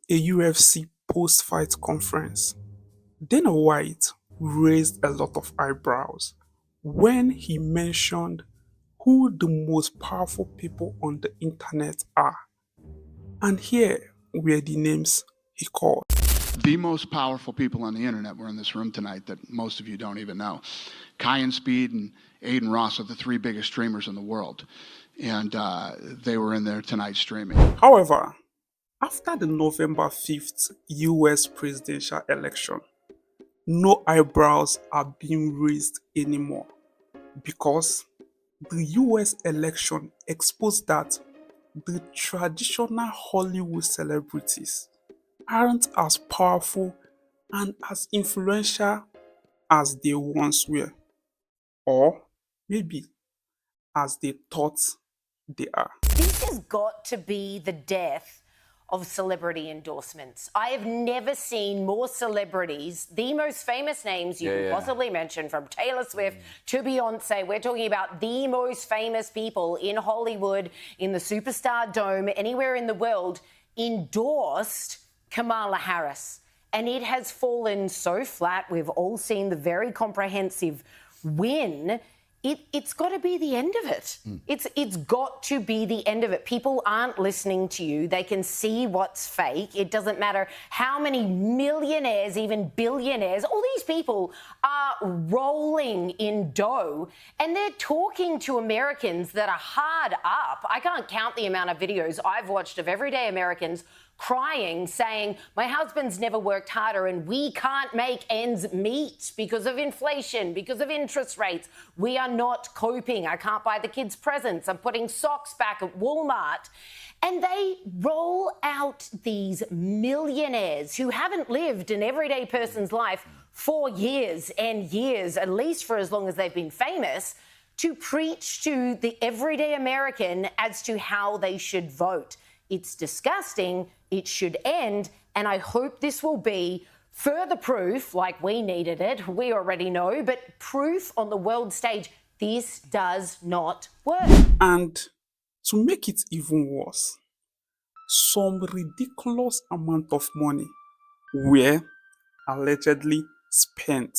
a UFC post-fight conference, Dana White raised a lot of eyebrows when he mentioned who the most powerful people on the internet are. And here were the names he called. The most powerful people on the internet were in this room tonight that most of you don't even know. Kai and Speed and Aiden Ross are the three biggest streamers in the world. And they were in there tonight streaming. However, after the November 5th US presidential election, no eyebrows are being raised anymore because the US election exposed that the traditional Hollywood celebrities aren't as powerful and as influential as they once were, or maybe as they thought they are. This has got to be the death of celebrity endorsements. I have never seen more celebrities, the most famous names you can possibly mention, from Taylor Swift to Beyonce. We're talking about the most famous people in Hollywood, in the Superstar Dome, anywhere in the world, endorsed Kamala Harris. And it has fallen so flat. We've all seen the very comprehensive win. It's got to be the end of it. It's got to be the end of it. People aren't listening to you. They can see what's fake. It doesn't matter how many millionaires, even billionaires, all these people are rolling in dough, and they're talking to Americans that are hard up. I can't count the amount of videos I've watched of everyday Americans crying, saying, my husband's never worked harder and we can't make ends meet because of inflation, because of interest rates. We are not coping. I can't buy the kids presents. I'm putting socks back at Walmart. And they roll out these millionaires who haven't lived an everyday person's life for years and years, at least for as long as they've been famous, to preach to the everyday American as to how they should vote. It's disgusting. It should end. And I hope this will be further proof, like we needed it, we already know, but proof on the world stage, this does not work. And to make it even worse, some ridiculous amount of money were allegedly spent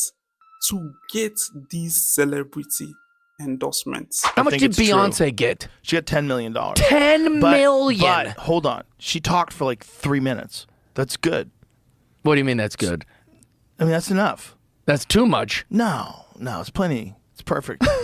to get these celebrity endorsements. How much did Beyonce get? She got $10 million. $10 million. But hold on. She talked for like 3 minutes. That's good. What do you mean that's good? I mean, that's enough. That's too much. No, it's plenty. It's perfect. 10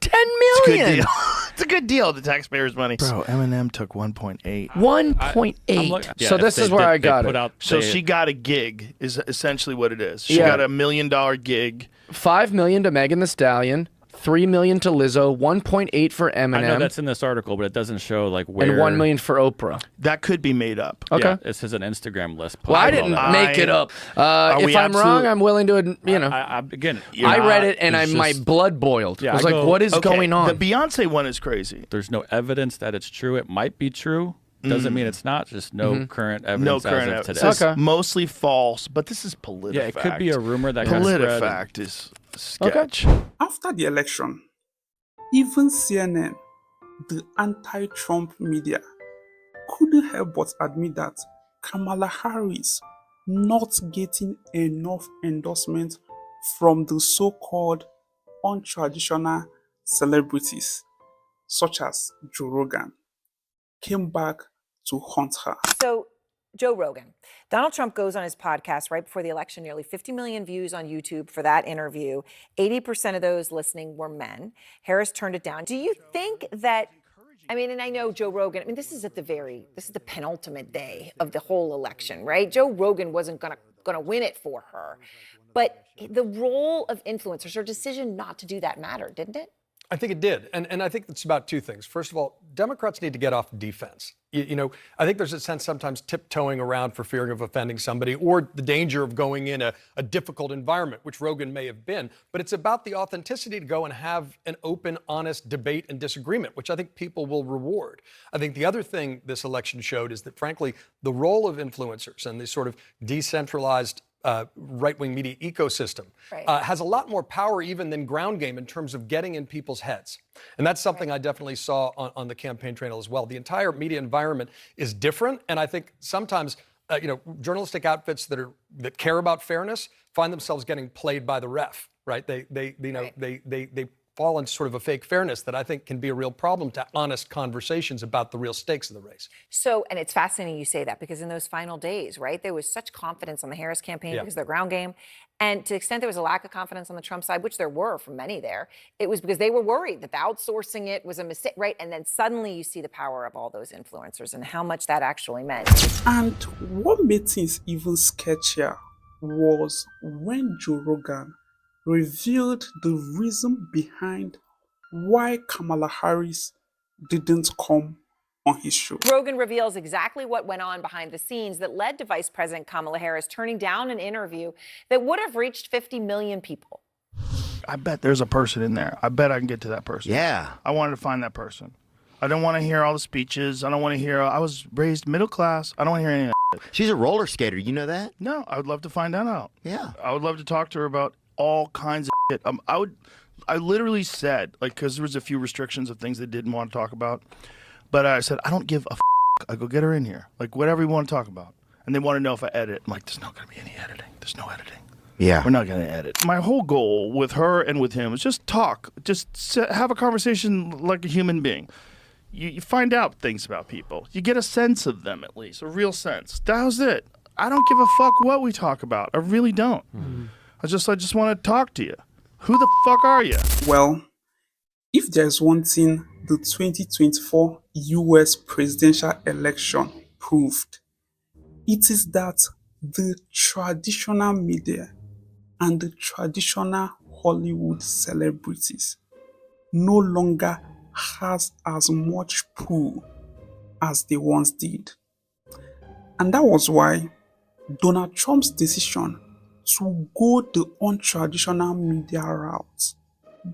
It's a million. good deal. It's a good deal. The taxpayers' money. Bro, Eminem took 1.8. 1.8. So this is where I got it. So she got a gig, is essentially what it is. She got $1 million gig. $5 million to Megan Thee Stallion. $3 million to Lizzo, 1.8 for Eminem. I know that's in this article, but it doesn't show like where. And $1 million for Oprah. That could be made up. Okay. Yeah, it says an Instagram list. Well, I didn't make it up. If I'm wrong, I'm willing to, again, I read it and my blood boiled. I was like, what is going on? The Beyonce one is crazy. There's no evidence that it's true. It might be true. Doesn't mean it's not. Just no current evidence as of today. Okay. Mostly false, but this is PolitiFact. Yeah, it could be a rumor that got spread. PolitiFact is sketch. After the election, even CNN, the anti-Trump media, couldn't help but admit that Kamala Harris not getting enough endorsement from the so-called untraditional celebrities, such as Joe Rogan, came back to haunt her. So, Joe Rogan. Donald Trump goes on his podcast right before the election, nearly 50 million views on YouTube for that interview. 80% of those listening were men. Harris turned it down. Do you think that, and I know Joe Rogan, this is this is the penultimate day of the whole election, right? Joe Rogan wasn't gonna win it for her. But the role of influencers, her decision not to do that mattered, didn't it? I think it did. And I think it's about two things. First of all, Democrats need to get off defense. I think there's a sense sometimes tiptoeing around for fear of offending somebody or the danger of going in a difficult environment, which Rogan may have been. But it's about the authenticity to go and have an open, honest debate and disagreement, which I think people will reward. I think the other thing this election showed is that, frankly, the role of influencers and this sort of decentralized right-wing media ecosystem has a lot more power even than ground game in terms of getting in people's heads. And that's something I definitely saw on the campaign trail as well. The entire media environment is different, and I think sometimes journalistic outfits that care about fairness find themselves getting played by the ref, right? They fall into sort of a fake fairness that I think can be a real problem to honest conversations about the real stakes of the race. So, and it's fascinating you say that, because in those final days, right, there was such confidence on the Harris campaign because of their ground game. And to the extent there was a lack of confidence on the Trump side, which there were from many there, it was because they were worried that the outsourcing it was a mistake, right? And then suddenly you see the power of all those influencers and how much that actually meant. And what made things even sketchier was when Joe Rogan revealed the reason behind why Kamala Harris didn't come on his show. Rogan reveals exactly what went on behind the scenes that led to Vice President Kamala Harris turning down an interview that would have reached 50 million people. I bet there's a person in there. I bet I can get to that person. Yeah. I wanted to find that person. I don't want to hear all the speeches. I don't want to hear, I was raised middle class. I don't want to hear any of that. She's a roller skater. You know that? No, I would love to find that out. Yeah. I would love to talk to her about all kinds of shit. I literally said, like, because there was a few restrictions of things they didn't want to talk about. But I said, I don't give a I go get her in here. Like, whatever you want to talk about. And they want to know if I edit. I'm like, there's not going to be any editing. There's no editing. Yeah. We're not going to edit. My whole goal with her and with him is just talk. Just have a conversation like a human being. You find out things about people. You get a sense of them, at least. A real sense. That was it. I don't give a fuck what we talk about. I really don't. Mm-hmm. I just want to talk to you. Who the fuck are you? Well, if there's one thing the 2024 US presidential election proved, it is that the traditional media and the traditional Hollywood celebrities no longer has as much pull as they once did. And that was why Donald Trump's decision to go the untraditional media route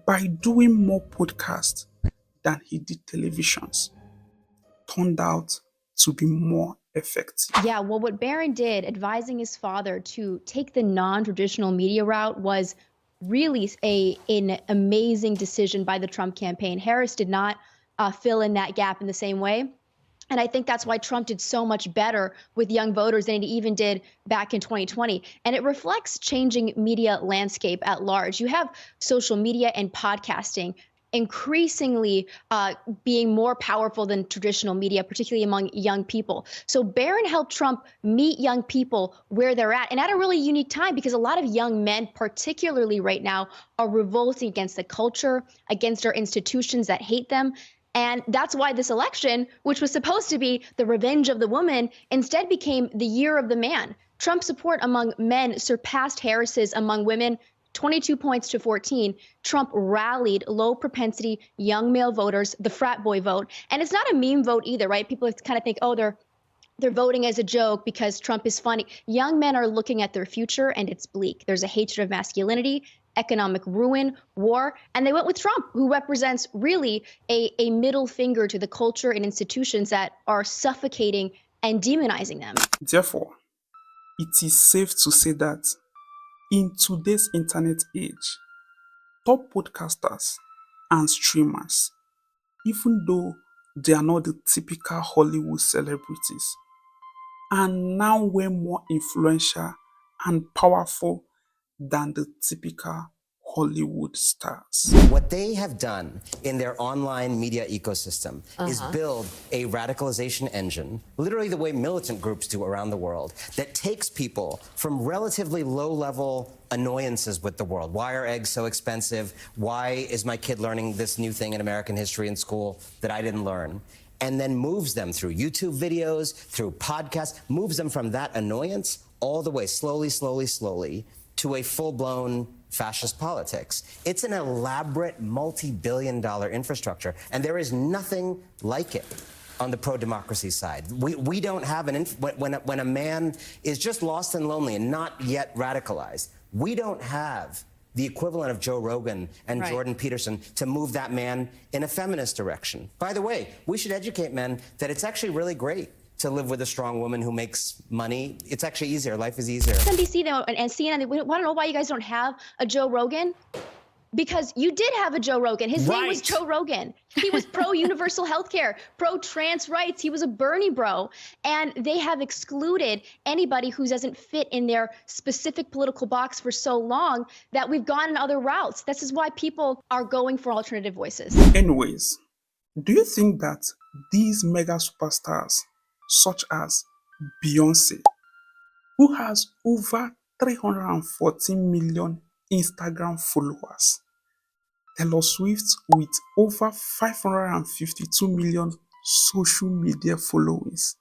by doing more podcasts than he did televisions turned out to be more effective. Yeah, well, what Barron did, advising his father to take the non-traditional media route, was really an amazing decision by the Trump campaign. Harris did not fill in that gap in the same way. And I think that's why Trump did so much better with young voters than he even did back in 2020. And it reflects changing media landscape at large. You have social media and podcasting increasingly being more powerful than traditional media, particularly among young people. So Barron helped Trump meet young people where they're at, and at a really unique time, because a lot of young men, particularly right now, are revolting against the culture, against our institutions that hate them. And that's why this election, which was supposed to be the revenge of the woman, instead became the year of the man. Trump's support among men surpassed Harris's among women, 22 points to 14. Trump rallied low-propensity young male voters, the frat boy vote. And it's not a meme vote either, right? People kind of think, oh, they're voting as a joke because Trump is funny. Young men are looking at their future, and it's bleak. There's a hatred of masculinity, economic ruin, war, and they went with Trump, who represents really a middle finger to the culture and institutions that are suffocating and demonizing them. Therefore, it is safe to say that in today's internet age, top podcasters and streamers, even though they are not the typical Hollywood celebrities, are now way more influential and powerful than the typical Hollywood stars. What they have done in their online media ecosystem is build a radicalization engine, literally the way militant groups do around the world, that takes people from relatively low-level annoyances with the world. Why are eggs so expensive? Why is my kid learning this new thing in American history in school that I didn't learn? And then moves them through YouTube videos, through podcasts, moves them from that annoyance all the way, slowly, to a full-blown fascist politics. It's an elaborate multi-billion-dollar infrastructure, and there is nothing like it on the pro-democracy side. We don't have when a man is just lost and lonely and not yet radicalized, we don't have the equivalent of Joe Rogan and Jordan Peterson to move that man in a feminist direction. By the way, we should educate men that it's actually really great to live with a strong woman who makes money. It's actually easier. Life is easier. NBC though, and CNN, they want to know why you guys don't have a Joe Rogan. because you did have a Joe Rogan. His name was Right. Joe Rogan. He was pro universal healthcare, pro trans rights. He was a Bernie bro. And they have excluded anybody who doesn't fit in their specific political box for so long that we've gone in other routes. This is why people are going for alternative voices. Anyways, do you think that these mega superstars, such as Beyonce, who has over 314 million Instagram followers, Taylor Swift with over 552 million social media followings,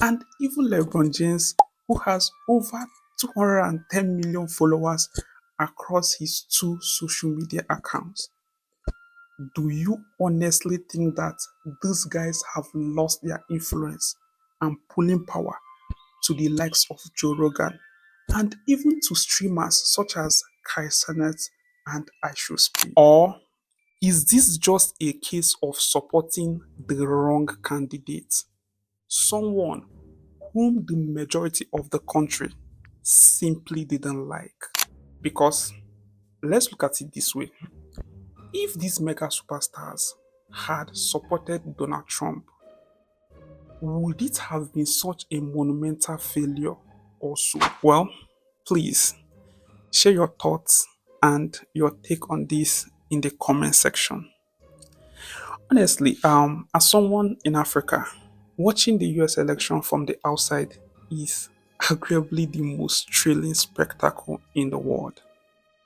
and even LeBron James, who has over 210 million followers across his 2 social media accounts, do you honestly think that these guys have lost their influence and pulling power to the likes of Joe Rogan and even to streamers such as Kai Cenat and I Should Speak? Or is this just a case of supporting the wrong candidate? Someone whom the majority of the country simply didn't like? Because let's look at it this way. If these mega superstars had supported Donald Trump, would it have been such a monumental failure also? Well, please share your thoughts and your take on this in the comment section. Honestly, as someone in Africa, watching the US election from the outside is arguably the most thrilling spectacle in the world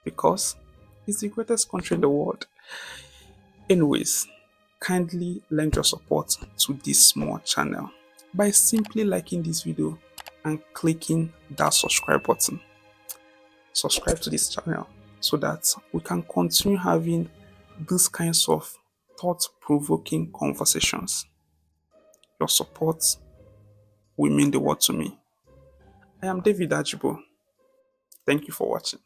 because it's the greatest country in the world. Anyways, kindly lend your support to this small channel by simply liking this video and clicking that subscribe button. Subscribe to this channel so that we can continue having these kinds of thought-provoking conversations. Your support will mean the world to me. I am David Ajibo. Thank you for watching.